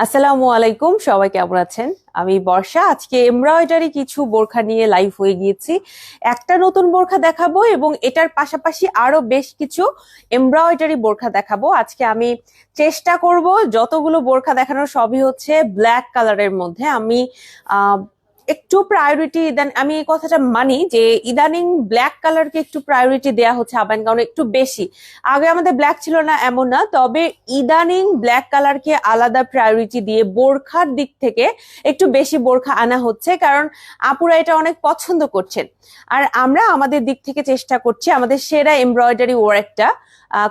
আসসালামু আলাইকুম, সবাই কেমন আছেন? আমি বর্ষা। আজকে এমব্রয়ডারি কিছু বোরখা নিয়ে লাইভ হয়ে গিয়েছি। একটা নতুন বোরখা দেখাবো এবং এটার পাশাপাশি আরো বেশ কিছু এমব্রয়ডারি বোরখা দেখাবো। আজকে আমি চেষ্টা করব যতগুলো বোরখা দেখানোর সবই হচ্ছে ব্ল্যাক কালারের মধ্যে। আমি একটু প্রায়োরিটি দেন, আমি এই কথাটা মানি যে ইদানিং ব্ল্যাক কালারকে একটু প্রায়োরিটি দেয়া হচ্ছে আবাইন গাউনে একটু বেশি। আগে আমাদের ব্ল্যাক ছিল না এমন না, তবে ইদানিং ব্ল্যাক কালারকে আলাদা প্রায়োরিটি দিয়ে বোরখার দিক থেকে একটু বেশি বোরখা আনা হচ্ছে, কারণ আপুরা এটা অনেক পছন্দ করছেন। আর আমরা আমাদের দিক থেকে চেষ্টা করছি আমাদের সেরা এমব্রয়ডারি ওয়ার্কটা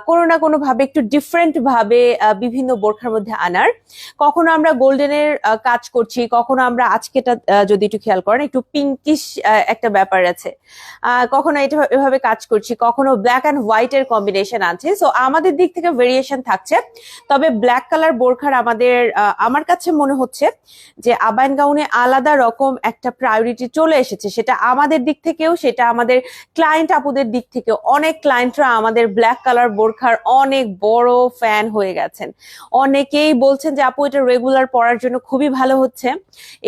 কোনো না কোনো ভাবে একটু ডিফারেন্ট ভাবে বিভিন্ন বোরখার মধ্যে আনার। কখনো আমরা গোল্ডেনের কাজ করছি, কখনো আমরা আজকেটা যদি একটু খেয়াল করেন একটু পিঙ্কিশ একটা ব্যাপার আছে, কখনো এটা এভাবে কাজ করছি, কখনো ব্ল্যাক অ্যান্ড হোয়াইট এর কম্বিনেশন আছে। সো আমাদের দিক থেকে ভেরিয়েশন থাকছে। তবে ব্ল্যাক কালার বোরখার আমার কাছে মনে হচ্ছে যে আবাইন গাউনে আলাদা রকম একটা প্রায়োরিটি চলে এসেছে, সেটা আমাদের দিক থেকেও, সেটা আমাদের ক্লায়েন্ট আপুদের দিক থেকেও। অনেক ক্লায়েন্টরা আমাদের ব্ল্যাক কালার বোরখার অনেক বড় ফ্যান হয়ে গেছেন। অনেকেই বলছেন যে আপু এটা রেগুলার পরার জন্য খুবই ভালো হচ্ছে,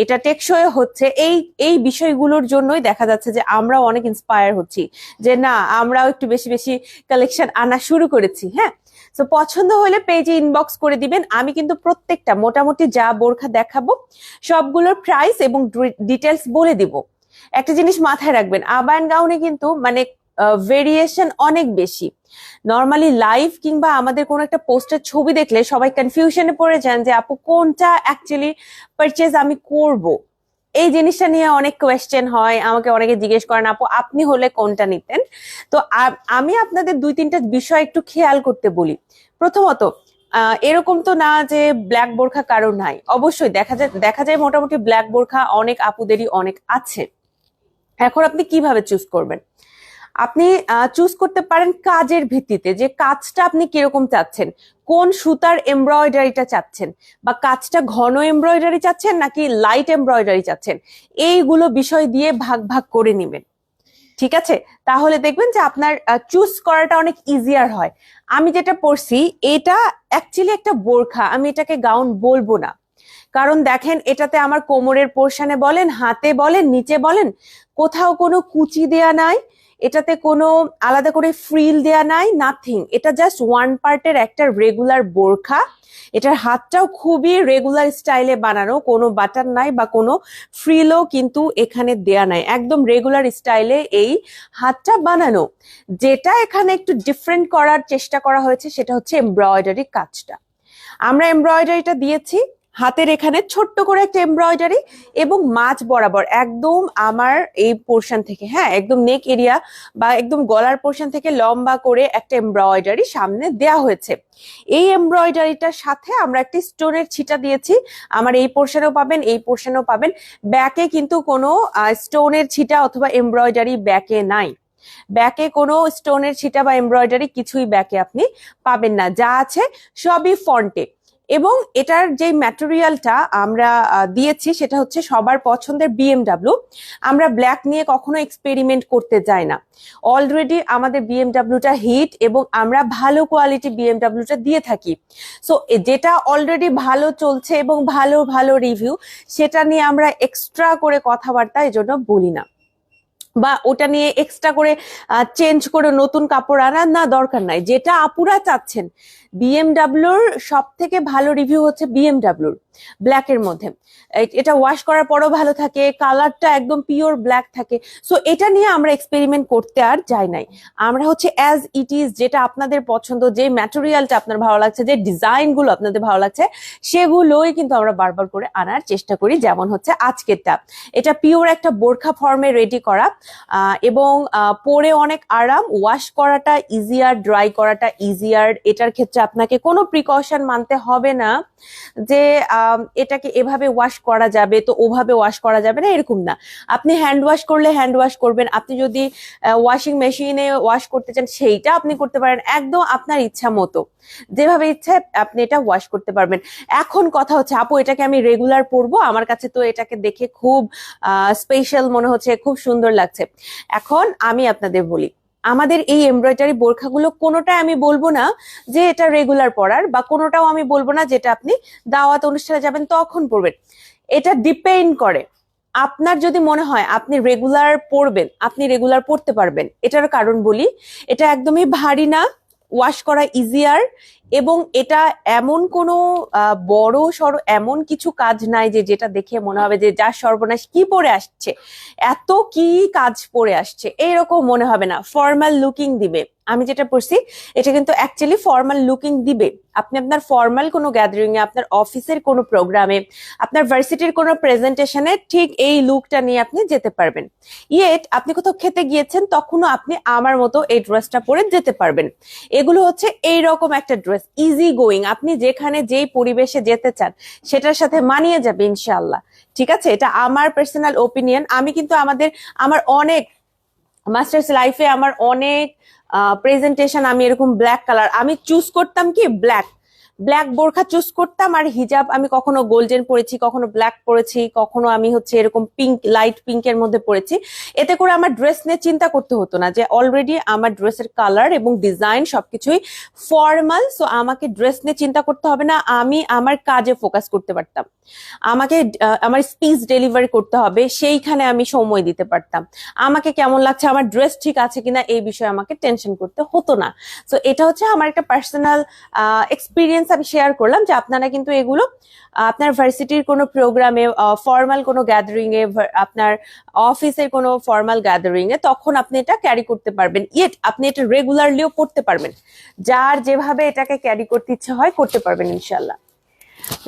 এটা টেকসই হচ্ছে। এই এই বিষয়গুলোর জন্যই দেখা যাচ্ছে যে আমরাও অনেক ইন্সপায়ার হচ্ছি যে না, আমরাও একটু বেশি বেশি কালেকশন আনা শুরু করেছি। হ্যাঁ, তো পছন্দ হলে পেজে ইনবক্স করে দিবেন। আমি কিন্তু প্রত্যেকটা মোটামুটি যা বোরখা দেখাবো সবগুলোর প্রাইস এবং ডিটেলস বলে দিব। একটা জিনিস মাথায় রাখবেন, আবায়ান গাউনে কিন্তু মানে ভেরিয়েশন অনেক বেশি। নর্মালি লাইভ কিংবা আমাদের কোনো একটা পোস্টের ছবি দেখলে সবাই কনফিউশনে পড়ে যান যে আপু কোনটা অ্যাকচুয়ালি পারচেজ আমি করব। এই জিনিসটা নিয়ে অনেক কোয়েশ্চেন হয়, আমাকে অনেকে জিজ্ঞেস করেন আপু আপনি হলে কোনটা নিতেন। তো আমি আপনাদের দুই তিনটা বিষয় একটু খেয়াল করতে বলি। প্রথমত, এরকম তো না যে ব্ল্যাক বোরখা কারো নাই, অবশ্যই দেখা যায় মোটামুটি ব্ল্যাক বোরখা অনেক আপুদেরই অনেক আছে। এখন আপনি কিভাবে চুজ করবেন? আপনি চুজ করতে পারেন কাজের ভিত্তিতে, যে কাজটা আপনি কিরকম চাচ্ছেন, কোন সুতার এমব্রয়ডারিটা চাচ্ছেন, বা কাজটা ঘন এমব্রয়ডারি চাচ্ছেন নাকি লাইট এমব্রয়ডারি চাচ্ছেন। এইগুলো বিষয় দিয়ে ভাগ ভাগ করে নেবেন। ঠিক আছে, তাহলে দেখবেন যে আপনার চুজ করাটা অনেক ইজিয়ার হয়। আমি যেটা পড়ছি এটা অ্যাকচুয়ালি একটা বোরখা, আমি এটাকে গাউন বলবো না। কারণ দেখেন, এটাতে আমার কোমরের পোর্শনে বলেন, হাতে বলেন, নিচে বলেন, কোথাও কোনো কুচি দেয়া নাই, এটাতে কোনো আলাদা করে ফ্রিল দেয়া নাই, নাথিং। এটা জাস্ট ওয়ান পার্টের একটা রেগুলার বোরখা। এটার হাতটাও খুবই রেগুলার স্টাইলে বানানো, কোনো বাটন নাই বা কোনো ফ্রিলও কিন্তু এখানে দেয়া নাই, একদম রেগুলার স্টাইলে এই হাতটা বানানো। যেটা এখানে একটু ডিফারেন্ট করার চেষ্টা করা হয়েছে সেটা হচ্ছে এমব্রয়ডারি কাজটা। আমরা এমব্রয়ডারিটা দিয়েছি হাতের এখানে ছোট্ট করে একটা এমব্রয়ডারি, এবং মাঝ বরাবর একদম আমার এই পোর্শন থেকে, হ্যাঁ একদম নেক এরিয়া বা একদম গলার পোর্শন থেকে লম্বা করে একটা এমব্রয়ডারি সামনে দেয়া হয়েছে। এই এমব্রয়ডারিটার সাথে আমরা একটি স্টোনের ছিটা দিয়েছি। আমার এই পোর্শনেও পাবেন, এই পোর্শনেও পাবেন। ব্যাকে কিন্তু কোনো স্টোনের ছিটা অথবা এমব্রয়ডারি ব্যাকে নাই। ব্যাকে কোনো স্টোনের ছিটা বা এমব্রয়ডারি কিছুই ব্যাকে আপনি পাবেন না, যা আছে সবই ফ্রন্টে। এবং এটার যে ম্যাটেরিয়ালটা আমরা দিয়েছি সেটা হচ্ছে সবার পছন্দের বিএমডাব্লিউ। আমরা ব্ল্যাক নিয়ে কখনো এক্সপেরিমেন্ট করতে যাই না। অলরেডি আমাদের বিএমডাব্লিউটা হিট এবং আমরা ভালো কোয়ালিটি বিএমডাব্লিউটা দিয়ে থাকি। সো যেটা অলরেডি ভালো চলছে এবং ভালো ভালো রিভিউ, সেটা নিয়ে আমরা এক্সট্রা করে কথাবার্তা এজন্য বলি না, বা ওটা নিয়ে এক্সট্রা করে চেঞ্জ করে নতুন কাপড় আনার না দরকার নাই। যেটা আপুরা চাচ্ছেন, বিএমডাব্লিউর সব থেকে ভালো রিভিউ হচ্ছে বিএমডাব্লিউর ব্ল্যাকের মধ্যে। এটা ওয়াশ করার পরও ভালো থাকে, কালারটা একদম পিওর ব্ল্যাক থাকে। সো এটা নিয়ে আমরা এক্সপেরিমেন্ট করতে আর যাই নাই। আমরা হচ্ছে অ্যাজ ইট ইজ, যেটা আপনাদের পছন্দ, যে ম্যাটেরিয়ালটা আপনার ভালো লাগছে, যে ডিজাইনগুলো আপনাদের ভালো লাগছে, সেগুলোই কিন্তু আমরা বারবার করে আনার চেষ্টা করি। যেমন হচ্ছে আজকেরটা, এটা পিওর একটা বোরখা ফর্মে রেডি করা, এবং পরে অনেক আরাম, ওয়াশ করাটা ইজিয়ার, ড্রাই করাটা ইজিয়ার। এটার ক্ষেত্রে আপনাকে কোনো প্রিকশন মানতে হবে না যে এটাকে এভাবে ওয়াশ করা যাবে তো ওভাবে ওয়াশ করা যাবে না, এরকম না। আপনি হ্যান্ড ওয়াশ করলে হ্যান্ড ওয়াশ করবেন, আপনি যদি ওয়াশিং মেশিনে ওয়াশ করতে চান সেইটা আপনি করতে পারেন, একদম আপনার ইচ্ছা মতো যেভাবে ইচ্ছা আপনি এটা ওয়াশ করতে পারবেন। এখন কথা হচ্ছে আপু এটাকে আমি রেগুলার পরবো, আমার কাছে তো এটাকে দেখে খুব স্পেশাল মনে হচ্ছে, খুব সুন্দর লাগছে। এখন আমি আপনাদের বলি, আমাদের এই এমব্রয়ডারি বোরখাগুলো কোনোটা আমি বলবো না যে এটা রেগুলার পরার, বা কোনোটাও আমি বলবো না যেটা আপনি দাওয়াত অনুষ্ঠানে যাবেন তখন পরবেন। এটা ডিপেন্ড করে, আপনার যদি মনে হয় আপনি রেগুলার পরবেন, আপনি রেগুলার পরতে পারবেন। এটার কারণ বলি, এটা একদমই ভারী না, ওয়াশ করা ইজিয়ার, এবং এটা এমন কোনো বড় সড় এমন কিছু কাজ নাই যে যেটা দেখে মনে হবে যে যা সর্বনাশ, কি পরে আসছে, এত কি কাজ পরে আসছে, এইরকম মনে হবে না। ফর্মাল লুকিং দিবে। আমি যেটা পড়ছি এটা কিন্তু অ্যাকচুয়ালি ফর্মাল লুকিং দিবে। আপনি আপনার ফর্মাল কোনো গ্যাদারিং এ, আপনার অফিসের কোনো প্রোগ্রামে, আপনার ভার্সিটির কোনো প্রেজেন্টেশনে ঠিক এই লুকটা নিয়ে আপনি যেতে পারবেন। ইয়েট আপনি কোথাও খেতে গিয়েছেন, তখনও আপনি আমার মতো এই ড্রেসটা পরে যেতে পারবেন। এগুলো হচ্ছে এইরকম একটা ড্রেস, ইজি গোয়িং, আপনি যেখানে যেই পরিবেশে যেতে চান সেটার সাথে মানিয়ে যাবে ইনশাআল্লাহ। ঠিক আছে, এটা আমার পার্সোনাল ওপিনিয়ন। আমি কিন্তু আমার অনেক মাস্টার্স লাইফে আমার অনেক প্রেজেন্টেশন আমি এরকম ব্ল্যাক কালার আমি চুজ করতাম, কি ব্ল্যাক ব্ল্যাক বোরখা চুজ করতাম, আর হিজাব আমি কখনো গোল্ডেন পরেছি, কখনো ব্ল্যাক পরেছি, কখনো আমি হচ্ছে এরকম পিঙ্ক, লাইট পিঙ্কের মধ্যে পরেছি। এতে করে আমার ড্রেস নিয়ে চিন্তা করতে হতো না, যে অলরেডি আমার ড্রেসের কালার এবং ডিজাইন সবকিছুই ফর্মাল, সো আমাকে ড্রেস নিয়ে চিন্তা করতে হবে না, আমি আমার কাজে ফোকাস করতে পারতাম। আমাকে আমার স্পিচ ডেলিভারি করতে হবে, সেইখানে আমি সময় দিতে পারতাম। আমাকে কেমন লাগছে, আমার ড্রেস ঠিক আছে কিনা, এই বিষয়ে আমাকে টেনশন করতে হতো না। সো এটা হচ্ছে আমার একটা পার্সোনাল এক্সপিরিয়েন্স আমি শেয়ার করলাম, যে আপনারা কিন্তু এগুলো আপনার ভার্সিটির কোনো প্রোগ্রামে, ফর্মাল কোনো গ্যাদারিং এ, আপনার অফিসের কোনো ফর্মাল গ্যাদারিং এ, তখন আপনি এটা ক্যারি করতে পারবেন। ইয়েট আপনি এটা রেগুলারলিও পড়তে পারবেন, যার যেভাবে এটাকে ক্যারি করতে ইচ্ছে হয় করতে পারবেন ইনশাল্লাহ।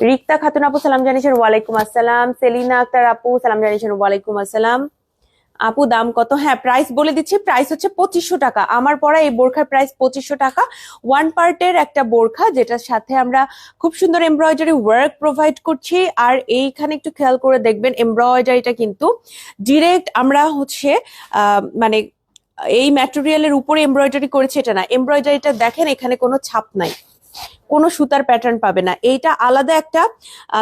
রিক্তা খাতুন আপু সালাম জানিয়েছেন, ওয়ালাইকুম আসসালাম। সেলিনা আক্তার আপু সালাম জানিয়েছেন, ওয়ালাইকুম আসসালাম। আপু দাম কত? হ্যাঁ, প্রাইস বলে দিচ্ছি, প্রাইস হচ্ছে 2500 টাকা। আমার পরা এই বোরখার প্রাইস 2500 টাকা। ওয়ান পার্টের একটা বোরখা, যেটার সাথে আমরা খুব সুন্দর এমব্রয়ডারি ওয়ার্ক প্রোভাইড করছি। আর এইখানে একটু খেয়াল করে দেখবেন, এমব্রয়ডারিটা কিন্তু ডিরেক্ট আমরা হচ্ছে মানে এই ম্যাটেরিয়ালের উপরে এমব্রয়ডারি করেছি এটা না, এমব্রয়ডারিটা দেখেন এখানে কোনো ছাপ নাই, কোনো সুতার প্যাটার্ন পাবে না। এইটা আলাদা একটা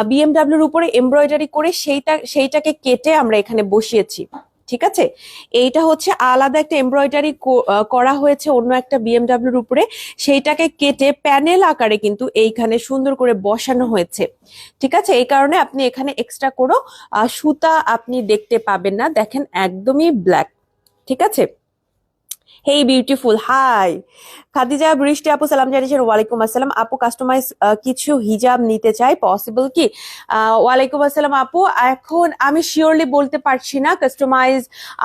বিএমডাব্লিউর উপরে এমব্রয়ডারি করে সেইটাকে কেটে আমরা এখানে বসিয়েছি। ঠিক আছে, এইটা হচ্ছে আলাদা একটা এমব্রয়ডারি করা হয়েছে অন্য একটা বিএমডাব্লিউর উপরে, সেইটাকে কেটে প্যানেল আকারে কিন্তু এইখানে সুন্দর করে বসানো হয়েছে। ঠিক আছে, এই কারণে আপনি এখানে এক্সট্রা কোনো সুতা আপনি দেখতে পাবেন না, দেখেন একদমই ব্ল্যাক। ঠিক আছে, হেই বিউটিফুল, হাই খাদিজা বৃষ্টি আপু সালাম জানিয়েছেন, ওয়ালাইকুম আসসালাম। আপু কাস্টমাইজ কিছু হিজাব নিতে চাই, পসিবল কি? ওয়ালাইকুম আসসালাম আপু, এখন আমি শিওরলি বলতে পারছি না কাস্টমাইজ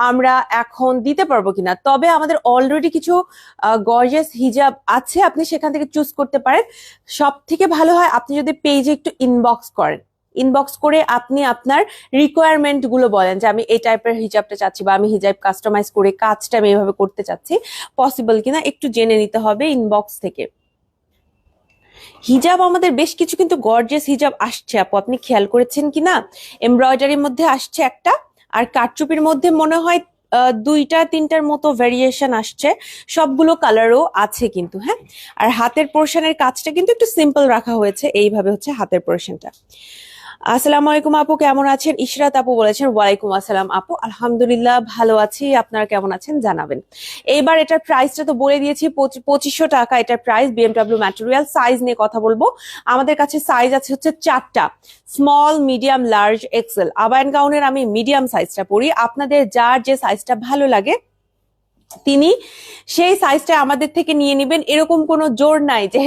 আমরা এখন দিতে পারবো কিনা, তবে আমাদের অলরেডি কিছু গর্জিয়াস হিজাব আছে, আপনি সেখান থেকে চুজ করতে পারেন। সব থেকে ভালো হয় আপনি যদি পেজে একটু ইনবক্স করেন, ইনবক্স করে আপনি আপনার রিকোয়ারমেন্ট গুলো বলেন, যে আমি এই টাইপের হিজাবটা চাচ্ছি, বা আমি হিজাব কাস্টমাইজ করে কাজটা আমি এইভাবে করতে চাচ্ছি, পসিবল কিনা একটু জেনে নিতে হবে ইনবক্স থেকে। হিজাব আমাদের বেশ কিছু কিন্তু গর্জিয়াস হিজাব আসছে আপু, আপনি খেয়াল করেছেন কিনা? এমব্রয়ডারির মধ্যে আসছে একটা, আর কারচুপির মধ্যে মনে হয় দুইটা তিনটার মতো ভেরিয়েশন আসছে, সবগুলো কালারও আছে কিন্তু। হ্যাঁ, আর হাতের পোর্শনের কাজটা কিন্তু একটু সিম্পল রাখা হয়েছে, এইভাবে হচ্ছে হাতের পোর্শনটা। আসসালামু আলাইকুম আপু, কেমন আছেন? ইশরাত আপু বলেছেন, ওয়ালাইকুম আসসালাম আপু, আলহামদুলিল্লাহ ভালো আছি, আপনারা কেমন আছেন জানাবেন। এইবার এটার প্রাইসটা তো বলে দিয়েছি, 2500 টাকা এটার প্রাইস। BMW material. সাইজ নিয়ে কথা বলবো, আমাদের কাছে সাইজ আছে হচ্ছে 4টা, স্মল, মিডিয়াম, লার্জ, এক্সেল। আবায়ান গাউনের আমি মিডিয়াম সাইজটা পরি, আপনাদের যার যে সাইজটা ভালো লাগে তিনি সেই সাইজটা আমাদের থেকে নিয়ে নেবেন, এরকম কোনো জোর নাই যে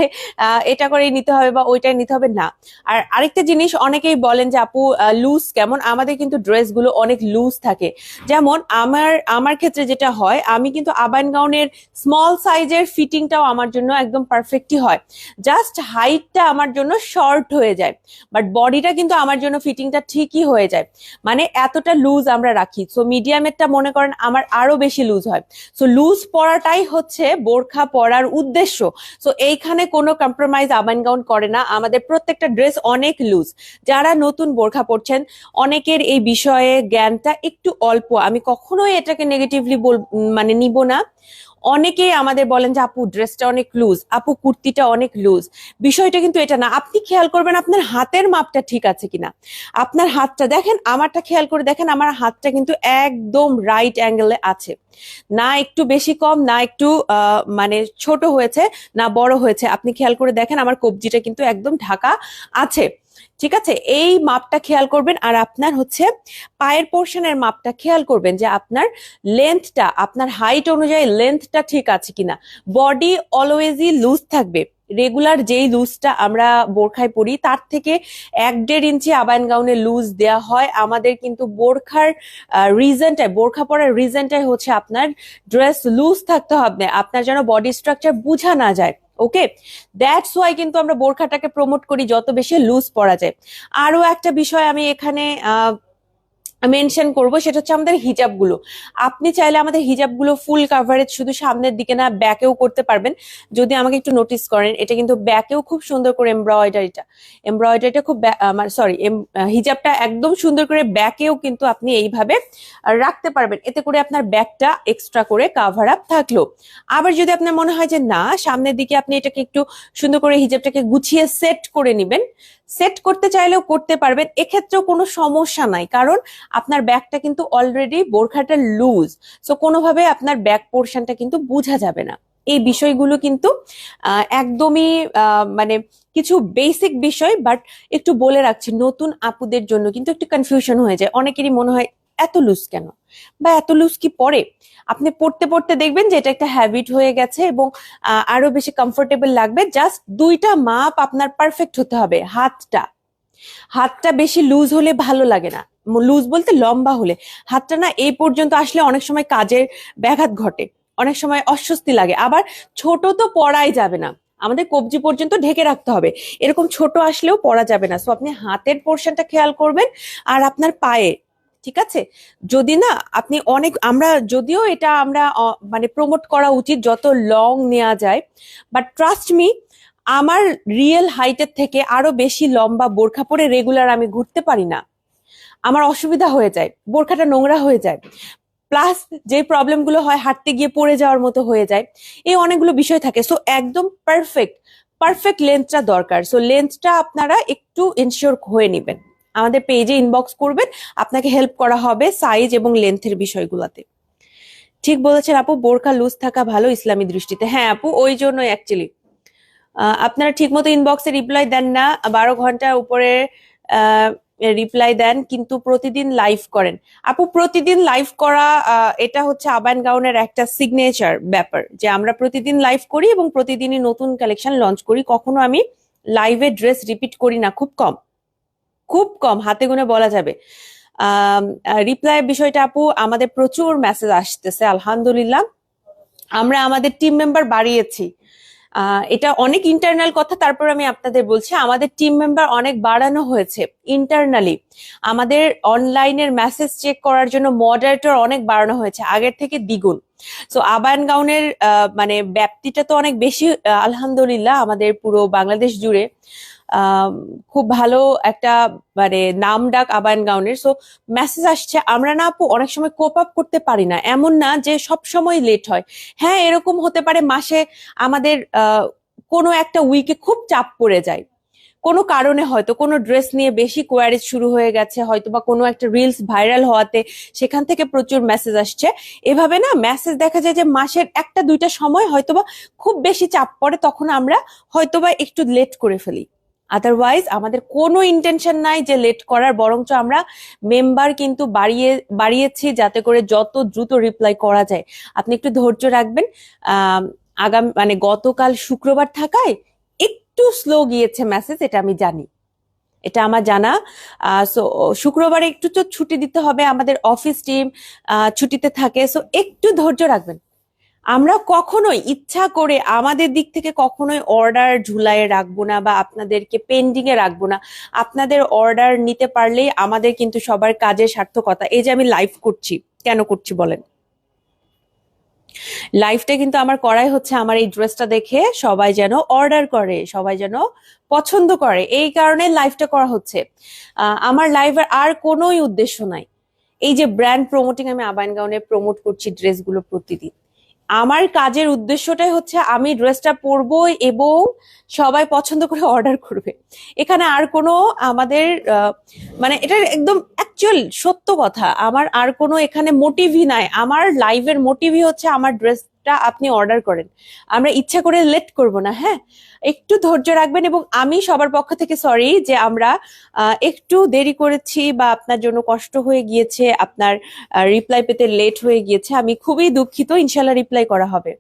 এটা করে নিতে হবে বা ওইটাই নিতে হবে না। আর আরেকটা জিনিস, অনেকেই বলেন যে আপু লুজ কেমন, আমাদের কিন্তু ড্রেসগুলো অনেক লুজ থাকে। যেমন আমার ক্ষেত্রে যেটা হয়, আমি কিন্তু আবায়ান গাউনের স্মল সাইজের ফিটিংটাও আমার জন্য একদম পারফেক্টই হয়, জাস্ট হাইটটা আমার জন্য শর্ট হয়ে যায়, বাট বডিটা কিন্তু আমার জন্য ফিটিংটা ঠিকই হয়ে যায়, মানে এতটা লুজ আমরা রাখি। সো মিডিয়ামেরটা মনে করেন আমার আরো বেশি লুজ হয়। সো লুজ পরাটাই হচ্ছে বোরখা পরার উদ্দেশ্য। সো এইখানে কোনো কম্প্রোমাইজ আবায়ান গাউন করে না, আমাদের প্রত্যেকটা ড্রেস অনেক লুজ। যারা নতুন বোরখা পরছেন, অনেকের এই বিষয়ে জ্ঞানটা একটু অল্প, আমি কখনোই এটাকে নেগেটিভলি মানে নিব না। অনেকেই আমাদের বলেন যে আপু ড্রেসটা অনেক লুজ, আপু কুর্তিটা অনেক লুজ। বিষয়টা কিন্তু এটা না, আপনি খেয়াল করবেন আপনার হাতের মাপটা ঠিক আছে কিনা। আপনার হাতটা দেখেন, আমারটা খেয়াল করে দেখেন, আমার হাতটা কিন্তু একদম রাইট অ্যাঙ্গেলে আছে, না একটু বেশি কম, না একটু মানে ছোট হয়েছে, না বড় হয়েছে। আপনি খেয়াল করে দেখেন আমার কবজিটা কিন্তু একদম ঢাকা আছে। ঠিক আছে, এই মাপটা খেয়াল করবেন। আর আপনার হচ্ছে পায়ের পোর্শনের মাপটা খেয়াল করবেন যে আপনার লেন্থটা, আপনার হাইট অনুযায়ী লেন্থটা ঠিক আছে কিনা। বডি অলওয়েজই লুজ থাকবে, রেগুলার যেই লুজটা আমরা বোরখায় পরি তার থেকে 1-1.5 ইঞ্চি আবায়ান গাউনে লুজ দেয়া হয়। আমাদের কিন্তু বোরখার রিজনটাই, বোরখা পরার রিজনটাই হচ্ছে আপনার ড্রেস লুজ থাকতে হবে, আপনার যেন বডি স্ট্রাকচার বোঝা না যায়। ওকে, দ্যাটস ওয়াই কিন্তু আমরা বোরখাটাকে প্রমোট করি যত বেশি লুজ পরা যায়। আরো একটা বিষয় আমি এখানে মেনশন করব, সেটা হচ্ছে আমাদের হিজাব গুলো। আপনি চাইলে আমাদের হিজাব গুলো ফুল কাভারেজ শুধু সামনের দিকে না, ব্যাকেও করতে পারবেন। যদি আমাকে একটু নোটিস করেন, এটা কিন্তু ব্যাকেও খুব সুন্দর করে এমব্রয়ডারিটা খুব সরি, হিজাবটা একদম সুন্দর করে ব্যাকেও কিন্তু আপনি এইভাবে রাখতে পারবেন। এতে করে আপনার ব্যাকটা এক্সট্রা করে কাভার আপ থাকলো। আবার যদি আপনার মনে হয় যে না, সামনের দিকে আপনি এটাকে একটু সুন্দর করে হিজাবটাকে গুছিয়ে সেট করে নিবেন, সেট করতে চাইলেও করতে পারবেন, এক্ষেত্রেও কোনো সমস্যা নাই। কারণ আপনার ব্যাকটা কিন্তু অলরেডি বোরখাটা লুজ, সো কোনোভাবে আপনার ব্যাক পোর্শনটা কিন্তু বোঝা যাবে না। এই বিষয়গুলো কিন্তু একদমই মানে কিছু বেসিক বিষয়, বাট একটু বলে রাখছি নতুন আপুদের জন্য কিন্তু একটু কনফিউশন হয়ে যায়। অনেকেরই মনে হয় এত লুজ কেন, বা এত লুজ কি পরে। আপনি পড়তে পড়তে দেখবেন যে এটা একটা হ্যাবিট হয়ে গেছে এবং আরো বেশি কমফোর্টেবল লাগবে। জাস্ট দুইটা মাপ আপনার পারফেক্ট হতে হবে। হাতটা বেশি লুজ হলে ভালো লাগে না, লুজ বলতে লম্বা হলে। হাতটা না এই পর্যন্ত আসলে অনেক সময় কাজের ব্যাঘাত ঘটে, অনেক সময় অস্বস্তি লাগে। আবার ছোট তো পরাই যাবে না, আমাদের কবজি পর্যন্ত ঢেকে রাখতে হবে, এরকম ছোট আসলেও পরা যাবে না। সো আপনি হাতের পোর্শনটা খেয়াল করবেন, আর আপনার পায়ে, ঠিক আছে। যদি না আপনি আমরা যদিও এটা আমরা মানে প্রমোট করা উচিত যত লং নেওয়া যায়, বাট ট্রাস্ট মি, আমার রিয়েল হাইটের থেকে আরো বেশি লম্বা বোরখা পরে রেগুলার আমি ঘুরতে পারি না, আমার অসুবিধা হয়ে যায়, বোরখাটা নোংরা হয়ে যায়, প্লাস যে প্রবলেম গুলো হয় হাঁটতে গিয়ে পড়ে যাওয়ার মতো হয়ে যায়, এই অনেকগুলো বিষয় থাকে। সো একদম পারফেক্ট লেন্থটা দরকার। সো লেন্থটা আপনারা একটু ইনশিওর হয়ে নেবেন, আমাদের পেজে ইনবক্স করবেন, আপনাকে হেল্প করা হবে সাইজ এবং লেন্থের বিষয়গুলোতে। ঠিক বলেছেন আপু, বোরখা লুজ থাকা ভালো ইসলামী দৃষ্টিতে। হ্যাঁ আপু, ওই জন্যই অ্যাকচুয়ালি আপনারা ঠিক মতো ইনবক্সে রিপ্লাই দেন না, 12 ঘন্টার উপরে রিপ্লাই দেন কিন্তু প্রতিদিন লাইভ করেন। আপু প্রতিদিন লাইভ করা এটা হচ্ছে আবায়ান গাউনের একটা সিগনেচার ব্যাপার, যে আমরা প্রতিদিন লাইভ করি এবং প্রতিদিনই নতুন কালেকশন লঞ্চ করি। কখনো আমি লাইভে ড্রেস রিপিট করি না, খুব কম, হাতে গুনে বলা যাবে। রিপ্লাই বিষয়টা আপু, আমাদের প্রচুর মেসেজ আসতেছে আলহামদুলিল্লাহ, আমরা আমাদের টিম মেম্বার বাড়িয়েছি। এটা অনেক ইন্টারনাল কথা, তারপর আমি আপনাদের বলছি, আমাদের টিম মেম্বার অনেক বাড়ানো হয়েছে ইন্টারনালি। আমাদের অনলাইনের মেসেজ চেক করার জন্য মডারেটর অনেক বাড়ানো হয়েছে, আগের থেকে দ্বিগুণ। সো আবায়ান গাউনের মানে ব্যাপ্তিটা তো অনেক বেশি আলহামদুলিল্লাহ, আমাদের পুরো বাংলাদেশ জুড়ে খুব ভালো একটা মানে নাম ডাক আবায়ান গাউনের। সো মেসেজ আসছে, আমরা না আপু অনেক সময় কোপ আপ করতে পারি না, এমন না যে সব সময় লেট হয়। হ্যাঁ এরকম হতে পারে, মাসে আমাদের কোনো একটা উইকে খুব চাপ পড়ে যায়, কোনো কারণে, হয়তো কোনো ড্রেস নিয়ে বেশি কোয়ারিজ শুরু হয়ে গেছে, হয়তো বা কোনো একটা রিলস ভাইরাল হওয়াতে সেখান থেকে প্রচুর মেসেজ আসছে। এভাবে না মেসেজ দেখা যায় যে মাসের 1-2টা সময় হয়তোবা খুব বেশি চাপ পড়ে, তখন আমরা হয়তোবা একটু লেট করে ফেলি। আদারওয়াইজ আমাদের কোনো ইন্টেনশন নাই যে লেট করার, বরঞ্চ আমরা মেম্বার কিন্তু বাড়িয়েছি যাতে করে যত দ্রুত রিপ্লাই করা যায়। আপনি একটু ধৈর্য রাখবেন। আগামী মানে গতকাল শুক্রবার থাকায় একটু স্লো গিয়েছে মেসেজ, এটা আমি জানি, এটা আমার জানা। সো শুক্রবারে একটু তো ছুটি দিতে হবে, আমাদের অফিস টিম ছুটিতে থাকে। সো একটু ধৈর্য রাখবেন। আমরা কখনোই ইচ্ছা করে আমাদের দিক থেকে কখনোই অর্ডার ঝুলায় রাখবো না বা আপনাদেরকে পেন্ডিং এ রাখবো না। আপনাদের অর্ডার নিতে পারলেই আমাদের কিন্তু সবার কাজের সার্থকতা। এই যে আমি লাইভ করছি, কেন করছি বলেন? লাইভটা কিন্তু আমার করাই হচ্ছে আমার এই ড্রেসটা দেখে সবাই যেন অর্ডার করে, সবাই যেন পছন্দ করে, এই কারণে লাইভটা করা হচ্ছে। আমার লাইভের আর কোনোই উদ্দেশ্য নাই। এই যে ব্র্যান্ড প্রমোটিং, আমি আবায়ান গাউনে প্রমোট করছি ড্রেসগুলো প্রতিদিন, আমার কাজের উদ্দেশ্যটাই হচ্ছে আমি ড্রেসটা পরবো এবং সবাই পছন্দ করে অর্ডার করবে। এখানে আর কোনো আমাদের মানে এটা একদম অ্যাকচুয়াল সত্য কথা, আমার আর কোনো এখানে মোটিভই নাই। আমার লাইভের মোটিভই হচ্ছে আমার ড্রেসটা আপনি অর্ডার করেন, আমরা ইচ্ছা করে লেট করব না। হ্যাঁ, একটু ধৈর্য রাখবেন এবং আমি সবার পক্ষ থেকে সরি যে আমরা একটু দেরি করেছি বা আপনার জন্য কষ্ট হয়ে গিয়েছে, আপনার রিপ্লাই পেতে লেট হয়ে গিয়েছে, আমি খুবই দুঃখিত। ইনশাল্লাহ রিপ্লাই করা হবে।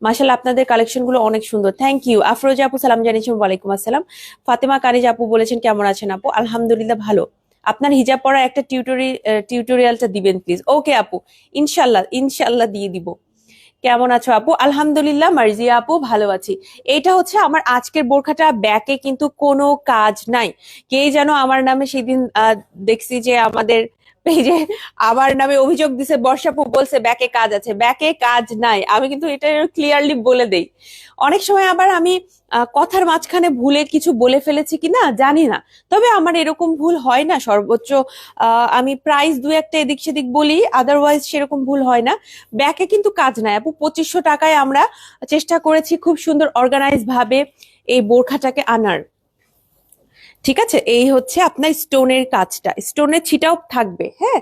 মাশাআল্লাহ আপনাদের কালেকশন গুলো অনেক সুন্দর, থ্যাংক ইউ। আফরোজা আপু সালাম জানিয়েছেন, ওয়ালাইকুম আসসালাম। ফাতেমা কানিজ আপু বলেছেন কেমন আছেন আপু? আলহামদুলিল্লাহ ভালো। আপনার হিজাব পরা একটা টিউটোরিয়ালটা দিবেন প্লিজ। ওকে আপু, ইনশাল্লাহ ইনশাল্লাহ দিয়ে দিব। কেমন আছো আপু? আলহামদুলিল্লাহ মার্জিয়া আপু ভালো আছি। এটা হচ্ছে আমার আজকের বোরখাটা, ব্যাকে কিন্তু কোনো কাজ নাই। কে যেন আমার নামে সেদিন দেখছি যে আমাদের পেজে আমার নামে অভিযোগ দিছে, বর্ষাপু বলছে ব্যাকে কাজ আছে, ব্যাকে কাজ নাই। আমি কিন্তু এটা ক্লিয়ারলি বলে দেই। অনেক সময় আবার আমি কথার মাঝখানে ভুলে কিছু বলে ফেলেছি কিনা জানি না, তবে আমার এরকম ভুল হয় না। সর্বোচ্চ আমি প্রাইস দু একটা এদিক সেদিক বলি, আদারওয়াইজ সেরকম ভুল হয় না। ব্যাকে কিন্তু কাজ নাই আপু। 2500 টাকায় আমরা চেষ্টা করেছি খুব সুন্দর অর্গানাইজ ভাবে এই বোরখাটাকে আনার। ঠিক আছে, এই হচ্ছে আপনার স্টোনের কাজটা, স্টোনের ছিটাও থাকবে। হ্যাঁ,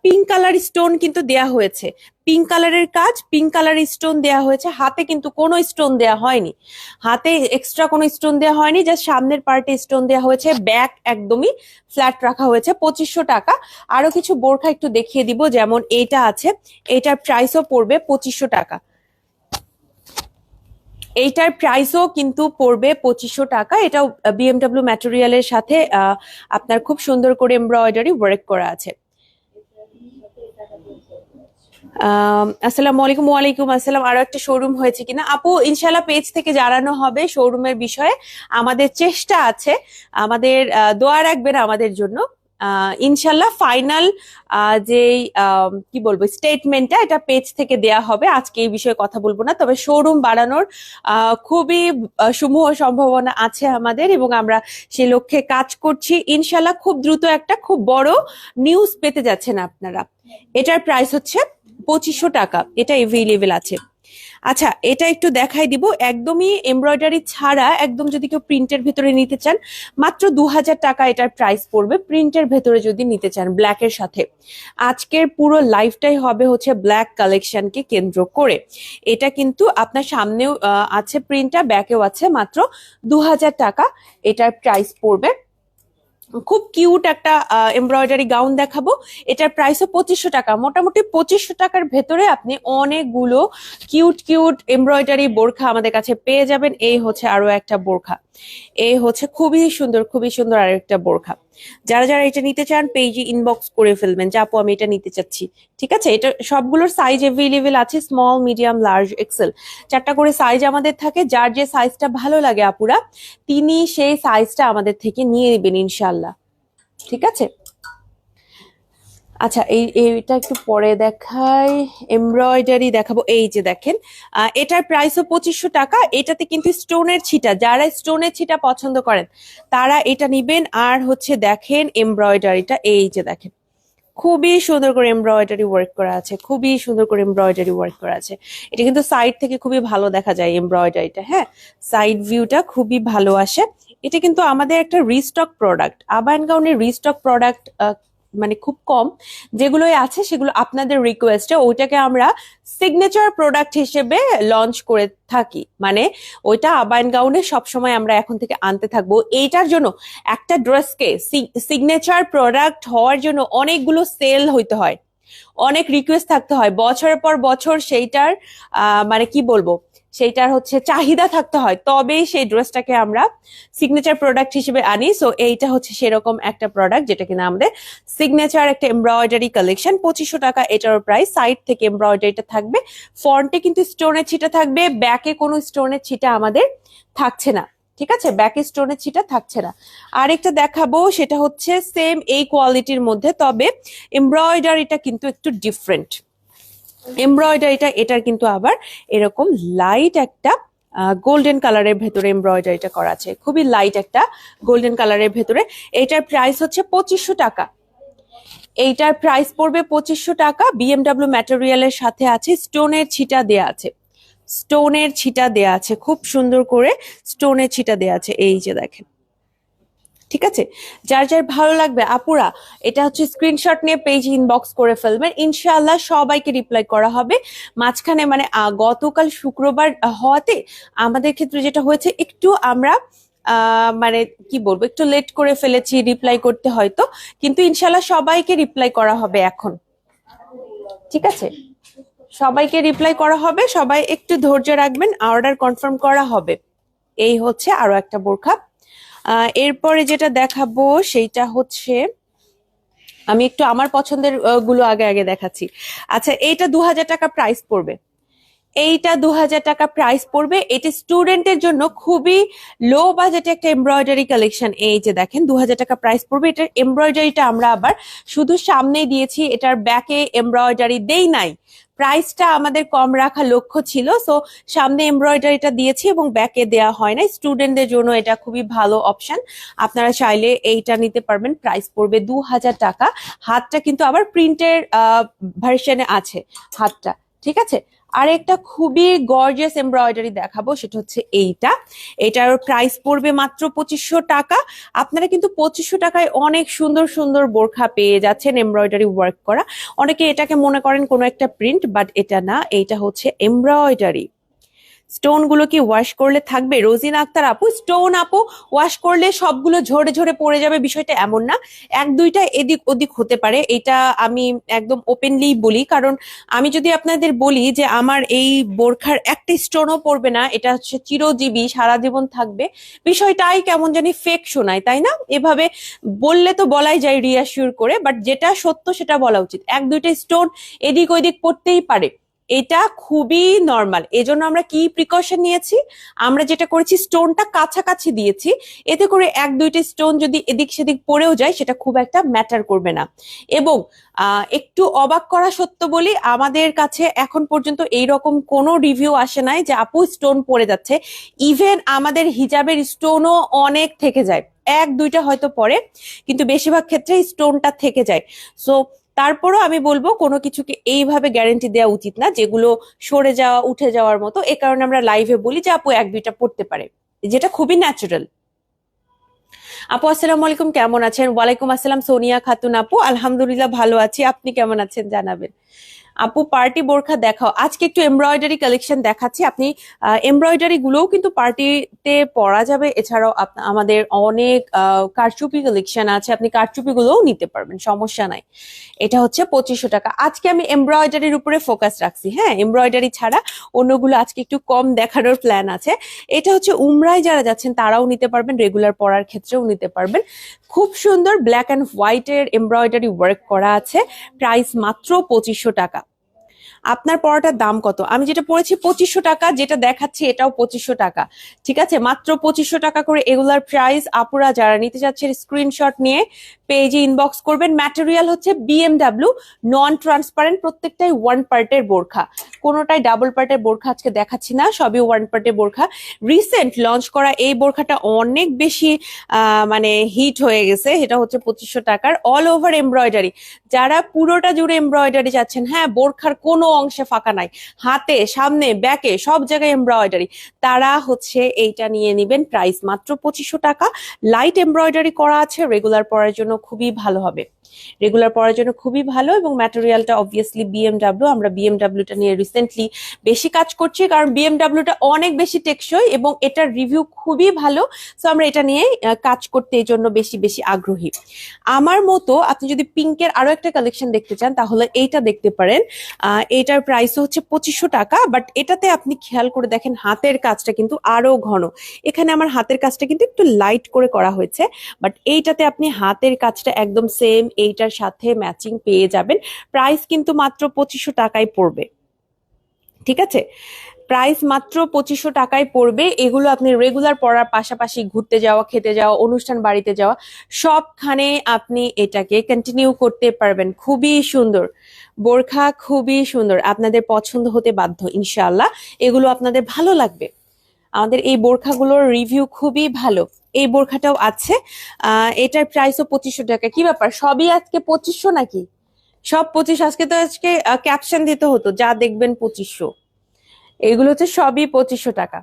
পিঙ্ক কালার স্টোন কিন্তু দেয়া হয়েছে, পিঙ্ক কালারের কাজ, পিঙ্ক কালারের স্টোন দেয়া হয়েছে। হাতে কিন্তু কোনো স্টোন দেয়া হয়নি, হাতে এক্সট্রা কোনো স্টোন দেয়া হয়নি, জাস্ট সামনের পার্টে স্টোন দেয়া হয়েছে। ব্যাক একদমই ফ্ল্যাট রাখা হয়েছে। 2500 টাকা। আরো কিছু বোরখা একটু দেখিয়ে দিব, যেমন এইটা আছে, এইটার প্রাইসও পড়বে 2500 টাকা। এইটার প্রাইসও কিন্তু পড়বে 2500 টাকা। এটাও বিএমডব্লিউ ম্যাটেরিয়ালের সাথে আপনার খুব সুন্দর করে এমব্রয়ডারি ওয়ার্ক করা আছে। আসসালামু আলাইকুম। ওয়ালাইকুম আসসালাম। আরো একটা শোরুম হয়েছে কিনা আপু? ইনশাল্লাহ পেজ থেকে জানানো হবে শোরুমের বিষয়ে। আমাদের চেষ্টা আছে, আমাদের দোয়া রাখবেন আমাদের জন্য। ইনশাল্লাহ ফাইনাল যেই কি বলবো স্টেটমেন্টটা, এটা পেজ থেকে দেয়া হবে। আজকে এই বিষয়ে কথা বলবো না, তবে শোরুম বাড়ানোর খুবই সমূহ সম্ভাবনা আছে আমাদের এবং আমরা সেই লক্ষ্যে কাজ করছি। ইনশাল্লাহ খুব দ্রুত একটা খুব বড় নিউজ পেতে যাচ্ছেন আপনারা। এটার প্রাইস হচ্ছে 2500 টাকা, এটা এভেইলেবল আছে। আচ্ছা, এটা একটু দেখাই দিব, একদমই এমব্রয়ডারি ছাড়া, একদম যদি কেউ প্রিন্টের ভেতরে নিতে চান মাত্র 2000 টাকা এটার প্রাইস পড়বে। প্রিন্টের ভেতরে যদি নিতে চান ব্ল্যাকের সাথে। আজকের পুরো লাইফটাই হবে হচ্ছে ব্ল্যাক কালেকশনকে কেন্দ্র করে। এটা কিন্তু আপনার সামনেও আছে প্রিন্টটা, ব্যাকেও আছে। মাত্র 2000 টাকা এটার প্রাইস পড়বে। খুব কিউট একটা এমব্রয়ডারি গাউন দেখাবো, এটার প্রাইসও 2500 টাকা। মোটামুটি 2500 টাকার ভেতরে আপনি অনেকগুলো কিউট কিউট এমব্রয়ডারি বোরখা আমাদের কাছে পেয়ে যাবেন। এই হচ্ছে আরো একটা বোরখা, এই হচ্ছে খুবই সুন্দর আরো একটা বোরখা। যারা যারা এটা নিতে চান পেজে ইনবক্স করে ফেলবেন যে আপু আমি এটা নিতে চাচ্ছি। ঠিক আছে, এটা সবগুলোর সাইজ এভেইলেবল আছে, স্মল, মিডিয়াম, লার্জ, এক্সেল, 4টা করে সাইজ আমাদের থাকে। যার যে সাইজটা ভালো লাগে আপুরা, তিনি সেই সাইজটা আমাদের থেকে নিয়ে নেবেন ইনশাল্লাহ। ঠিক আছে, আচ্ছা এইটা একটু পরে দেখাই, এমব্রয়ডারি দেখাবো। এই যে দেখেন, এটার প্রাইসও 2500 টাকা। এটাতে কিন্তু স্টোনের ছিটা, যারা স্টোনের ছিটা পছন্দ করেন তারা এটা নিবেন। আর হচ্ছে দেখেন এমব্রয়ডারিটা, এই যে দেখেন খুবই সুন্দর করে এমব্রয়ডারি ওয়ার্ক করা আছে, খুবই সুন্দর করে এমব্রয়ডারি ওয়ার্ক করা আছে। এটা কিন্তু সাইড থেকে খুবই ভালো দেখা যায় এমব্রয়ডারিটা। হ্যাঁ, সাইড ভিউটা খুবই ভালো আসে। এটা কিন্তু আমাদের একটা রিস্টক প্রোডাক্ট, আবায়ান গাউনের রিস্টক প্রোডাক্ট মানে খুব কম, যেগুলো আছে সেগুলো আপনাদের রিকোয়েস্টে ওইটাকে আমরা সিগনেচার প্রোডাক্ট হিসেবে লঞ্চ করে থাকি। মানে ওইটা আবায়ান গাউনে সবসময় আমরা এখন থেকে আনতে থাকবো। এইটার জন্য একটা ড্রেসকে সিগনেচার প্রোডাক্ট হওয়ার জন্য অনেকগুলো সেল হইতে হয়, অনেক রিকোয়েস্ট থাকতে হয়, বছরের পর বছর সেইটার মানে কি বলবো সেইটার হচ্ছে চাহিদা থাকতে হয়, তবেই সেই ড্রেসটাকে আমরা সিগনেচার প্রোডাক্ট হিসেবে আনি। সো এইটা হচ্ছে সেরকম একটা প্রোডাক্ট যেটা কিনা আমাদের সিগনেচার একটা এমব্রয়ডারি কালেকশন। 2500 টাকা এটার প্রাইস। সাইড থেকে এমব্রয়ডারিটা থাকবে, ফ্রন্টে কিন্তু স্টোনের ছিটা থাকবে, ব্যাকে কোনো স্টোনের ছিটা আমাদের থাকছে না। ঠিক আছে, ব্যাকে স্টোনের ছিটা থাকছে না। আরেকটা দেখাবো, সেটা হচ্ছে সেম এই কোয়ালিটির মধ্যে, তবে এমব্রয়ডারিটা কিন্তু একটু ডিফারেন্ট। এমব্রয়ডারিটা এটার কিন্তু আবার এরকম লাইট একটা গোল্ডেন কালারের ভেতরে এমব্রয়ডারিটা করা আছে, খুবই লাইট একটা গোল্ডেন কালারের ভেতরে। এটার প্রাইস হচ্ছে 2500 টাকা। এইটার প্রাইস পড়বে 2500 টাকা। বিএমডাব্লিউ ম্যাটেরিয়ালের সাথে আছে স্টোনের ছিটা দেয়া আছে, স্টোনের ছিটা দেয়া আছে, খুব সুন্দর করে স্টোনের ছিটা দেয়া আছে, এই যে দেখেন। ঠিক আছে, যার যার ভালো লাগবে আপুরা এটা হচ্ছে স্ক্রিনশট নিয়ে পেজ ইনবক্স করে ফেলবেন, ইনশাআল্লাহ সবাইকে রিপ্লাই করা হবে। মাঝখানে মানে গতকাল শুক্রবার হওয়াতে আমাদের ক্ষেত্রে যেটা হয়েছে একটু আমরা মানে কি বলবো একটু লেট করে ফেলেছি রিপ্লাই করতে হয়তো, কিন্তু ইনশাআল্লাহ সবাইকে রিপ্লাই করা হবে এখন। ঠিক আছে, সবাইকে রিপ্লাই করা হবে, সবাই একটু ধৈর্য রাখবেন, অর্ডার কনফার্ম করা হবে। এই হচ্ছে আরো একটা বোরখা। এরপরে যেটা দেখাবো সেইটা হচ্ছে, আমি একটু আমার পছন্দের গুলো আগে আগে দেখাচ্ছি। আচ্ছা, এইটা 2000 টাকা প্রাইস পড়বে, এইটা 2000 টাকা প্রাইস পড়বে। এটা স্টুডেন্টের জন্য খুবই লো বাজেটে একটা এমব্রয়ডারি কালেকশন। এই যে দেখেন 2000 টাকা প্রাইস পড়বে। এটার এমব্রয়ডারিটা আমরা আবার শুধু সামনেই দিয়েছি, এটার ব্যাকে এমব্রয়ডারি দেই নাই। প্রাইসটা আমাদের কম রাখা লক্ষ্য ছিল, সো সামনে এমব্রয়ডারিটা দিয়েছি এবং ব্যাকে দেয়া হয় না। স্টুডেন্টদের জন্য এটা খুবই ভালো অপশন, আপনারা চাইলে এইটা নিতে পারবেন। প্রাইস পড়বে 2000 টাকা। হাতটা কিন্তু আবার প্রিন্টের ভার্সনে আছে হাতটা। ঠিক আছে, আর একটা খুবই গর্জিয়াস এমব্রয়ডারি দেখাবো, সেটা হচ্ছে এইটা। এটার প্রাইস পড়বে মাত্র 2500 টাকা। আপনারা কিন্তু 2500 টাকায় অনেক সুন্দর সুন্দর বোরখা পেয়ে যাচ্ছেন এমব্রয়ডারি ওয়ার্ক করা। অনেকে এটাকে মনে করেন কোনো একটা প্রিন্ট, বাট এটা না, এইটা হচ্ছে এমব্রয়ডারি। স্টোন গুলো কি ওয়াশ করলে থাকবে? রোজিনা আক্তার আপু, স্টোন আপু ওয়াশ করলে সবগুলো ঝরে ঝরে পড়ে যাবে বিষয়টা এমন না, এক দুইটা এদিক ওদিক হতে পারে। এটা আমি একদম ওপেনলি বলি, কারণ আমি যদি আপনাদের বলি যে আমার এই বোরখার একটা স্টোনও পড়বে না, এটা হচ্ছে চিরজীবী সারা জীবন থাকবে, বিষয়টাই কেমন জানি ফেক শোনায়, তাই না? এভাবে বললে তো বলাই যায় রিঅ্যাসিওর করে, বাট যেটা সত্য সেটা বলা উচিত। এক দুইটা স্টোন এদিক ওইদিক পড়তেই পারে, এটা খুবই নর্মাল। এজন্য আমরা কি প্রিকশন নিয়েছি, আমরা যেটা করেছি স্টোনটা কাছাকাছি দিয়েছি, এতে করে এক দুইটা স্টোন যদি এদিক সেদিক পড়েও যায় সেটা খুব একটা ম্যাটার করবে না। এবং একটু অবাক করা সত্য বলি, আমাদের কাছে এখন পর্যন্ত এইরকম কোনো রিভিউ আসে নাই যে আপু স্টোন পড়ে যাচ্ছে। ইভেন আমাদের হিজাবের স্টোনও অনেক থেকে যায়, এক দুইটা হয়তো পড়ে, কিন্তু বেশিরভাগ ক্ষেত্রে স্টোনটা থেকে যায়। সো তারপরও আমি বলবো কোনো কিছুকে এইভাবে গ্যারান্টি দেওয়া উচিত না যেগুলো সরে যাওয়া উঠে যাওয়ার মতো। এ কারণে আমরা লাইভে বলি যে আপু এক দুইটা পড়তে পারে, যেটা খুবই ন্যাচারাল। আপু আসসালামু আলাইকুম, কেমন আছেন? ওয়ালাইকুম আসসালাম সোনিয়া খাতুন আপু, আলহামদুলিল্লাহ ভালো আছি, আপনি কেমন আছেন জানাবেন। আপু পার্টি বোরখা দেখাও, আজকে একটু এমব্রয়ডারি কালেকশন দেখাচ্ছি। আপনি এমব্রয়ডারি গুলোও কিন্তু পার্টিতে পরা যাবে, এছাড়াও আমাদের অনেক কারচুপি কালেকশন আছে, আপনি কারচুপি গুলোও নিতে পারবেন, সমস্যা নাই। এটা হচ্ছে 2500 টাকা। আজকে আমি এমব্রয়ডারির উপরে ফোকাস রাখছি, হ্যাঁ এমব্রয়ডারি ছাড়া অন্যগুলো আজকে একটু কম দেখানোর প্ল্যান আছে। এটা হচ্ছে উমরায় যারা যাচ্ছেন তারাও নিতে পারবেন, রেগুলার পরার ক্ষেত্রেও নিতে পারবেন। খুব সুন্দর ব্ল্যাক অ্যান্ড হোয়াইটের এমব্রয়ডারি ওয়ার্ক করা আছে, প্রাইস মাত্র 2500 টাকা। আপনার পড়াটার দাম কত? আমি যেটা পড়েছি 2500 টাকা, যেটা দেখাচ্ছি এটাও 2500 টাকা। ঠিক আছে, মাত্র 2500 টাকা করে এগুলার প্রাইস। আপুরা যারা নিতে চাচ্ছেন স্ক্রিনশট নিয়ে পেজে ইনবক্স করবেন। ম্যাটেরিয়াল হচ্ছে বিএমডাব্লিউ, নন ট্রান্সপারেন্ট, প্রত্যেকটাই ওয়ান পার্টের বোরখা, কোনোটাই ডাবল পার্টের বোরখা আজকে দেখাচ্ছি না, সবই ওয়ান পার্টের বোরখা। রিসেন্ট লঞ্চ করা এই বোরখাটা অনেক বেশি মানে হিট হয়ে গেছে, এটা হচ্ছে 2500 টাকার অল ওভার এমব্রয়ডারি। যারা পুরোটা জুড়ে এমব্রয়ডারি চাচ্ছেন, হ্যাঁ বোরখার কোনো অংশে ফাঁকা নাই, হাতে সামনে ব্যাকে সব জায়গায় এমব্রয়ডারি, তারা হচ্ছে এইটা নিয়ে নিবেন। প্রাইস মাত্র 2500 টাকা। লাইট এমব্রয়ডারি করা আছে, রেগুলার পরার জন্য খুবই ভালো হবে, রেগুলার পরার জন্য খুবই ভালো। এবং ম্যাটেরিয়ালটা অবভিয়াসলি বিএমডাব্লিউ, আমরা বিএমডাব্লিউটা নিয়ে রিসেন্টলি বেশি কাজ করছি, কারণ বিএমডাব্লিউটা অনেক বেশি টেকসই এবং এটার রিভিউ খুবই ভালো। সো আমরা এটা নিয়ে কাজ করতে এই জন্য বেশি বেশি আগ্রহী। আমার মতো আপনি যদি পিঙ্কের আরো একটা কালেকশন দেখতে চান তাহলে এইটা দেখতে পারেন। এটার প্রাইস হচ্ছে 2500 টাকা, বাট এটাতে আপনি খেয়াল করে দেখেন হাতের কাজটা কিন্তু আরো ঘন। এখানে আমার হাতের কাজটা কিন্তু একটু লাইট করে করা হয়েছে, বাট এইটাতে আপনি হাতের কাজটা একদম সেম এইটার সাথে ম্যাচিং পেয়ে যাবেন। প্রাইস কিন্তু মাত্র 2500 টাকায় পড়বে। ঠিক আছে, প্রাইস মাত্র 2500 টাকায় পড়বে। এগুলো আপনি রেগুলার পড়ার পাশাপাশি ঘুরতে যাওয়া, খেতে যাওয়া, অনুষ্ঠান বাড়িতে যাওয়া, সবখানে আপনি এটাকে কন্টিনিউ করতে পারবেন। খুবই সুন্দর বোরখা, খুবই সুন্দর, আপনাদের পছন্দ হতে বাধ্য ইনশাআল্লাহ, এগুলো আপনাদের ভালো লাগবে। আমাদের এই বোরখাগুলোর রিভিউ খুবই ভালো। এই বোরখাটাও আছে, এটার প্রাইসও 2500 টাকা। কি ব্যাপার, সবই আজকে 2500 নাকি? সব 25? আজকে ক্যাপশন দিতে হতো যা দেখবেন 2500। এগুলো হচ্ছে সবই 2500 টাকা।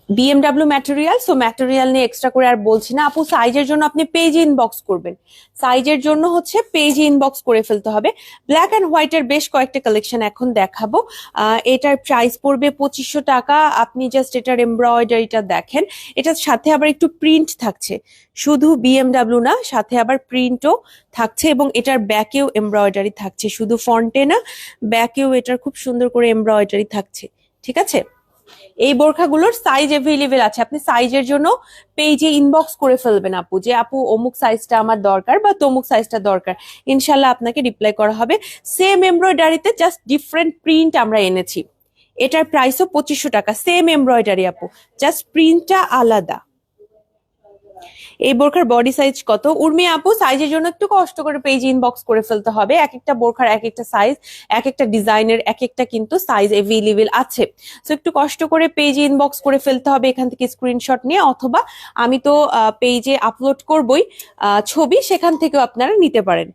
বিএমডাব্লিউ ম্যাটেরিয়াল, সো ম্যাটেরিয়াল নিয়ে এক্সট্রা করে আর বলছি না আপু। সাইজের জন্য আপনি পেজে ইনবক্স করবেন, সাইজের জন্য হচ্ছে পেজে ইনবক্স করে ফেলতে হবে। ব্ল্যাক অ্যান্ড হোয়াইটের বেশ কয়েকটা কালেকশন এখন দেখাবো। এটার প্রাইস পড়বে 2500 টাকা। আপনি জাস্ট এটার এমব্রয়ডারিটা দেখেন, এটার সাথে আবার একটু প্রিন্ট থাকছে, শুধু বিএমডাব্লিউ না, সাথে আবার প্রিন্টও থাকছে এবং এটার ব্যাকেও এমব্রয়ডারি থাকছে, শুধু ফ্রন্টে না, ব্যাকেও এটার খুব সুন্দর করে এমব্রয়ডারি থাকছে। ঠিক আছে, এই বোরখাগুলোর সাইজ এভেলেবেল আছে। আপনি সাইজের জন্য পেজে ইনবক্স করে ফেলবেন আপু, যে আপু অমুক সাইজটা আমার দরকার বা তমুক সাইজটা দরকার, ইনশাল্লাহ আপনাকে রিপ্লাই করা হবে। সেম এমব্রয়ডারিতে জাস্ট ডিফারেন্ট প্রিন্ট আমরা এনেছি। এটার প্রাইসও 2500 টাকা। সেম এমব্রয়ডারি আপু, জাস্ট প্রিন্টটা আলাদা। এই বোরখার বডি সাইজ কত? উর্মি আপু, সাইজের জন্য একটু কষ্ট করে পেজ ইনবক্স করে ফেলতে হবে। এক একটা বোরখার এক একটা সাইজ, এক একটা ডিজাইনের এক একটা কিন্তু সাইজ এভেলেবেল আছে। সো একটু কষ্ট করে পেজ ইনবক্স করে ফেলতে হবে, এখান থেকে স্ক্রিনশট নিয়ে, অথবা আমি তো পেজে আপলোড করবই ছবি, সেখান থেকেও আপনারা নিতে পারেন।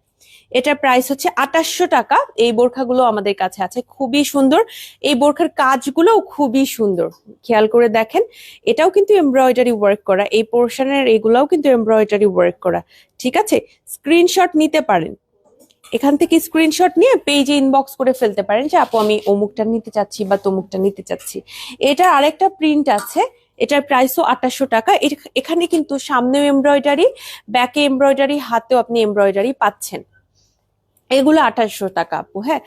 এটার প্রাইস হচ্ছে 2800 টাকা। এই বোরখাগুলো আমাদের কাছে আছে, খুবই সুন্দর। এই বোরখার কাজগুলো খুবই সুন্দর, খেয়াল করে দেখেন। এটাও কিন্তু এমব্রয়ডারি ওয়ার্ক করা, এই পোর্শনের এগুলাও কিন্তু এমব্রয়ডারি ওয়ার্ক করা। ঠিক আছে, স্ক্রিনশট নিতে পারেন, এখান থেকে স্ক্রিনশট নিয়ে পেজে ইনবক্স করে ফেলতে পারেন যে আপু আমি অমুকটা নিতে চাচ্ছি বা তমুকটা নিতে চাচ্ছি। এটার আরেকটা প্রিন্ট আছে, এটার প্রাইসও 2800 টাকা। এখানে কিন্তু সামনেও এমব্রয়ডারি, ব্যাকে এমব্রয়ডারি, হাতেও আপনি এমব্রয়ডারি পাচ্ছেন। এগুলো 2800 টাকা আপু। হ্যাঁ,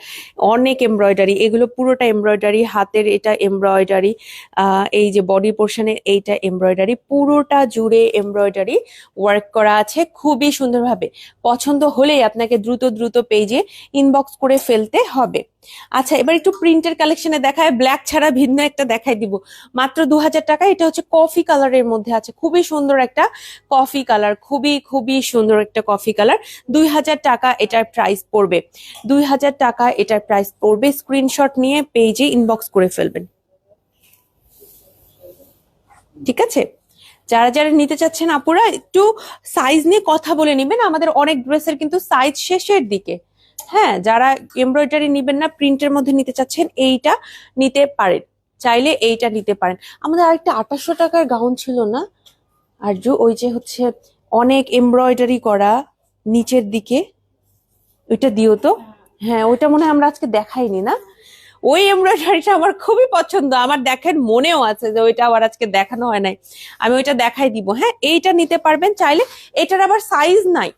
অনেক এমব্রয়ডারি, এগুলো পুরোটা এমব্রয়ডারি, হাতের এটা এমব্রয়ডারি, এই যে বডি পোর্শনের এইটা এমব্রয়ডারি, পুরোটা জুড়ে এমব্রয়ডারি ওয়ার্ক করা আছে খুবই সুন্দরভাবে। পছন্দ হলেই আপনাকে দ্রুত দ্রুত পেজে ইনবক্স করে ফেলতে হবে। আচ্ছা, এবার একটু প্রিন্টের কালেকশনে দেখায়, ব্ল্যাক ছাড়া ভিন্ন একটা দেখাই দিব, মাত্র 2000 টাকা। এটা হচ্ছে কফি কালারের মধ্যে আছে, খুবই সুন্দর একটা কফি কালার, খুবই খুবই সুন্দর একটা কফি কালার। 2000 টাকা এটার প্রাইস পড়বে, 2000 টাকা এটার প্রাইস পড়বে। স্ক্রিনশট নিয়ে পেজে ইনবক্স করে ফেলবেন। ঠিক আছে, যারা যারা নিতে চাচ্ছেন আপুরা একটু সাইজ নিয়ে কথা বলে নিবেন, আমাদের অনেক ড্রেসের কিন্তু সাইজ শেষের দিকে। হ্যাঁ, যারা এমব্রয়ডারি নিবেন না, প্রিন্টের মধ্যে নিতে চাচ্ছেন, এইটা নিতে পারেন, চাইলে এইটা নিতে পারেন। আমাদের আরেকটা 2800 টাকার গাউন ছিল না আরজু, ওই যে হচ্ছে অনেক এমব্রয়ডারি করা নিচের দিকে, ওইটা দিও তো। হ্যাঁ, ওইটা মনে হয় আমরা আজকে দেখাইনি না। ওই এমব্রয়ডারিটা আমার খুবই পছন্দ, আমার দেখেন মনেও আছে যে ওইটা আবার আজকে দেখানো হয় নাই, আমি ওইটা দেখাই দিব। হ্যাঁ, এইটা নিতে পারবেন চাইলে। এটার আবার সাইজ নাই,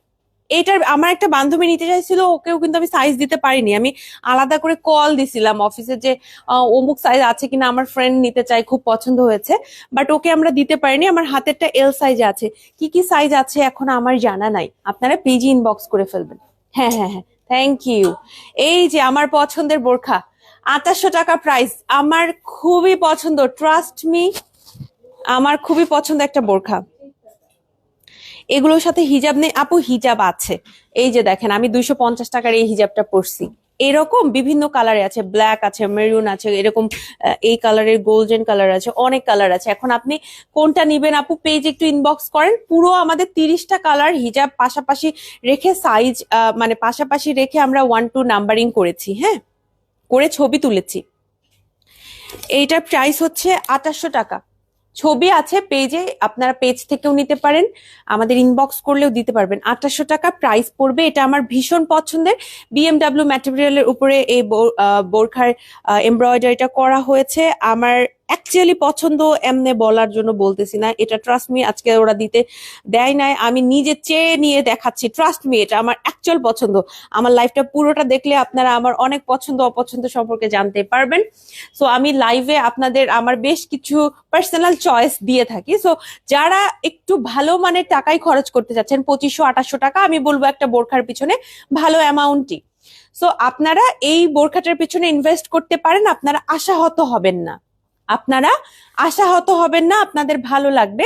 এইটার আমার একটা বান্ধবী নিতে চাইছিল, ওকেও কিন্তু আমি সাইজ দিতে পারিনি। আমি আলাদা করে কল দিছিলাম অফিসে যে অমুক সাইজ আছে কিনা, আমার ফ্রেন্ড নিতে চাই, খুব পছন্দ হয়েছে, বাট ওকে আমরা দিতে পারিনি। আমার হাতেরটা এল সাইজে আছে, কি কি সাইজ আছে এখন আমার জানা নাই, আপনারা পেজে ইনবক্স করে ফেলবেন। হ্যাঁ হ্যাঁ হ্যাঁ, থ্যাংক ইউ। এই যে আমার পছন্দের বোরখা, 2800 টাকা প্রাইস, আমার খুবই পছন্দ, ট্রাস্ট মি, আমার খুবই পছন্দ একটা বোরখা। এগুলোর সাথে হিজাব নেই আপু? হিজাব আছে, এই যে দেখেন আমি 250 টাকার এই হিজাবটা পরছি। এরকম বিভিন্ন কালারে আছে, ব্ল্যাক আছে, মেরুন আছে, এরকম এই কালারের গোল্ডেন কালার আছে, অনেক কালার আছে। এখন আপনি কোনটা নিবেন আপু, পেজ একটু ইনবক্স করেন। পুরো আমাদের 30টা কালার হিজাব পাশাপাশি রেখে সাইজ মানে পাশাপাশি রেখে আমরা 1-2 নাম্বারিং করেছি, হ্যাঁ, করে ছবি তুলেছি। এইটার প্রাইস হচ্ছে 2800 টাকা। ছবি আছে পেজে, আপনারা পেজ থেকেও নিতে পারেন, আমাদের ইনবক্স করলেও দিতে পারবেন। 2800 টাকা প্রাইস পড়বে। এটা আমার ভীষণ পছন্দের, বিএমডাব্লিউ ম্যাটেরিয়ালের উপরে এই বোরখার এমব্রয়ডারিটা করা হয়েছে। আমার অ্যাকচুয়ালি পছন্দ, এমনে বলার জন্য বলতেছি না, এটা ট্রাস্ট মি আজকে ওরা দিতে দেয় নাই, আমি নিজে চেয়ে নিয়ে দেখাচ্ছি। ট্রাস্ট মি, এটা আমার অ্যাকচুয়াল পছন্দ। আমার লাইফটা পুরোটা দেখলে আপনারা আমার অনেক পছন্দ অপছন্দ সম্পর্কে জানতে পারবেন। সো আমি লাইভে আপনাদের আমার বেশ কিছু পার্সোনাল চয়েস দিয়ে থাকি। সো যারা একটু ভালো মানের টাকাই খরচ করতে চাচ্ছেন, 2500-2800 টাকা, আমি বলবো একটা বোরখার পিছনে ভালো অ্যামাউন্টই। সো আপনারা এই বোরখাটার পিছনে ইনভেস্ট করতে পারেন, আপনারা আশাহত হবেন না, আপনারা আশাহত হবেন না, আপনাদের ভালো লাগবে,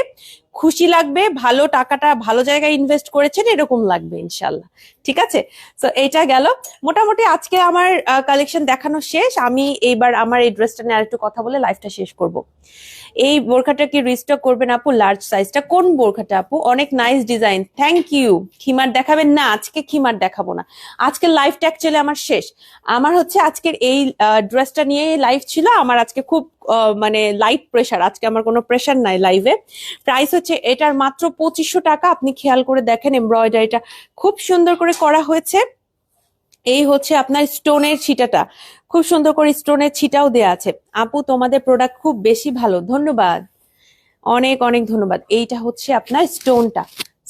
খুশি লাগবে, ভালো টাকাটা ভালো জায়গায় ইনভেস্ট করেছেন এরকম লাগবে ইনশাল্লাহ। ঠিক আছে, তো এইটা গেল। মোটামুটি আজকে আমার কালেকশন দেখানো শেষ। আমি এইবার আমার এই ড্রেসটা নিয়ে আরেকটু কথা বলে লাইফটা শেষ করব। এই বোরখাটা কি রিস্টক করবেন আপু? লার্জ সাইজটা। কোন বোরখাটা আপু? অনেক নাইস ডিজাইন, থ্যাংক ইউ। খিমার দেখাবেন না? আজকে খিমার দেখাবো না, আজকে লাইফটা অ্যাকচুয়ালি আমার শেষ। আমার হচ্ছে আজকের এই ড্রেসটা নিয়ে লাইভ ছিল আমার। আজকে খুব মানে লাইট প্রেশার, আজকে আমার কোনো প্রেশার নাই লাইভে। প্রাইস হচ্ছে এটার মাত্র 2500 টাকা। আপনি খেয়াল করে দেখেন এমব্রয়ডারিটা খুব সুন্দর করে করা হয়েছে। এই হচ্ছে আপনার স্টোনের ছিটাটা, খুব সুন্দর করে স্টোনের ছিটাও দেয়া আছে। আপু তোমাদের প্রোডাক্ট খুব বেশি ভালো, ধন্যবাদ, অনেক অনেক ধন্যবাদ। এইটা হচ্ছে আপনার স্টোনটা,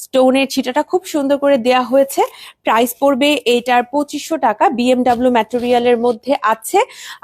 স্টোনের ছিটাটা খুব সুন্দর করে দেয়া হয়েছে। প্রাইস পড়বে এইটার 2500 টাকা। বিএমডাব্লিউ ম্যাটেরিয়ালের মধ্যে আছে।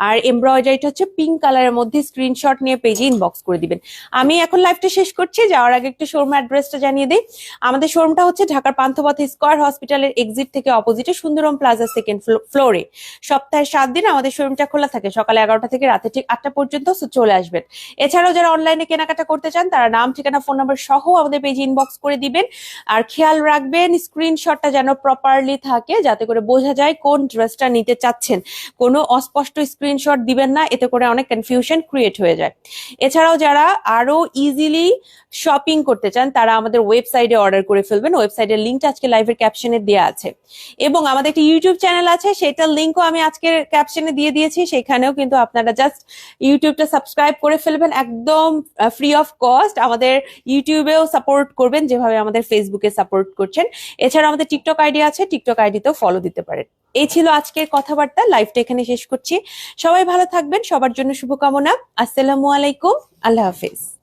আর এমব্রয়ডারিটা হচ্ছে পিঙ্ক কালারের মধ্যে। স্ক্রিনশট নিয়ে পেজে ইনবক্স করে দিবেন। আমি এখন লাইভটা শেষ করছি, যাওয়ার আগে একটু শোরুম অ্যাড্রেসটা জানিয়ে দিই। আমাদের শোরুমটা হচ্ছে ঢাকার পান্থপথে স্কয়ার হসপিটালের এক্সিট থেকে অপোজিটে সুন্দরম প্লাজা সেকেন্ড ফ্লোরে। সপ্তাহে 7 দিন আমাদের শোরুমটা খোলা থাকে, সকালে 11টা থেকে রাতে ঠিক 8টা পর্যন্ত। চলে আসবেন। এছাড়াও যারা অনলাইনে কেনাকাটা করতে চান তারা নাম, ঠিকানা, ফোন নাম্বার সহ আমাদের পেজে ইনবক্স করে দিবেন। আর খেয়াল রাখবেন স্ক্রিনশটটা যেন প্রপারলি থাকে, যাতে করে বোঝা যায় কোন ড্রেসটা নিতে চাচ্ছেন। কোনো অস্পষ্ট স্ক্রিনশট দিবেন না, এতে করে অনেক কনফিউশন ক্রিয়েট হয়ে যায়। এছাড়াও যারা আরো ইজিলি শপিং করতে চান তারা আমাদের ওয়েবসাইটে অর্ডার করে ফেলবেন। ওয়েবসাইটের লিঙ্কটা আজকে লাইভের ক্যাপশনে দেওয়া আছে। এবং আমাদের একটা ইউটিউব চ্যানেল আছে, সেটার লিঙ্কও আমি আজকের ক্যাপশনে দিয়ে দিয়েছি। সেখানেও কিন্তু আপনারা জাস্ট ইউটিউবটা সাবস্ক্রাইব করে ফেলবেন একদম ফ্রি অফ কস্ট। আমাদের ইউটিউবেও সাপোর্ট করবেন যেভাবে আমাদের ফেসবুকে সাপোর্ট করছেন। এছাড়া আমাদের টিকটক আইডি আছে, টিকটক আইডিতেও ফলো দিতে পারেন। এই ছিল আজকের কথাবার্তা, লাইভটা এখানে শেষ করছি। সবাই ভালো থাকবেন, সবার জন্য শুভকামনা। আসসালামু আলাইকুম, আল্লাহ হাফেজ।